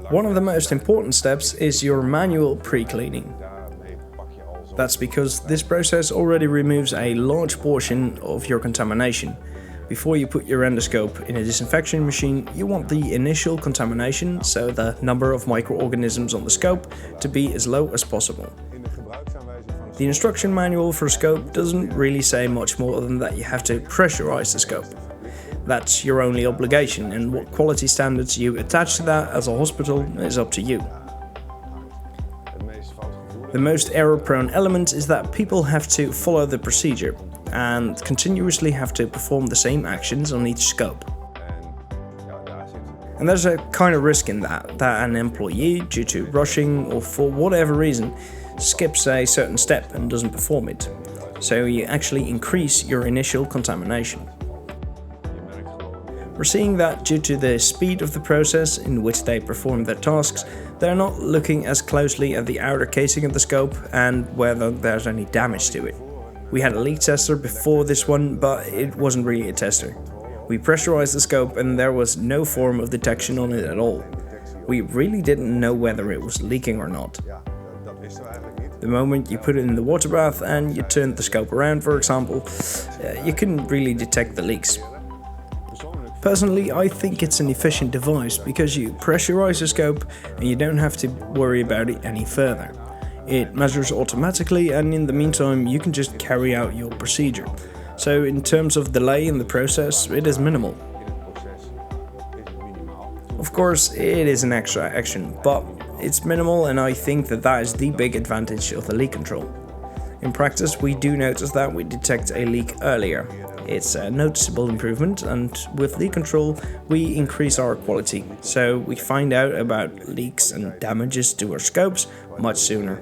One of the most important steps is your manual pre-cleaning. That's because this process already removes a large portion of your contamination. Before you put your endoscope in a disinfection machine, you want the initial contamination, so the number of microorganisms on the scope, to be as low as possible. The instruction manual for a scope doesn't really say much more than that you have to pressurize the scope. That's your only obligation, and what quality standards you attach to that as a hospital is up to you. The most error-prone element is that people have to follow the procedure and continuously have to perform the same actions on each scope. And there's a kind of risk in that an employee, due to rushing or for whatever reason, skips a certain step and doesn't perform it. So you actually increase your initial contamination. We're seeing that due to the speed of the process in which they perform their tasks, they're not looking as closely at the outer casing of the scope and whether there's any damage to it. We had a leak tester before this one, but it wasn't really a tester. We pressurized the scope and there was no form of detection on it at all. We really didn't know whether it was leaking or not. The moment you put it in the water bath and you turned the scope around, for example, you couldn't really detect the leaks. Personally, I think it's an efficient device because you pressurize the scope and you don't have to worry about it any further. It measures automatically, and in the meantime you can just carry out your procedure. So in terms of delay in the process, it is minimal. Of course, it is an extra action, but it's minimal, and I think that is the big advantage of the LeakControl. In practice, we do notice that we detect a leak earlier. It's a noticeable improvement, and with LeakControl we increase our quality, so we find out about leaks and damages to our scopes much sooner.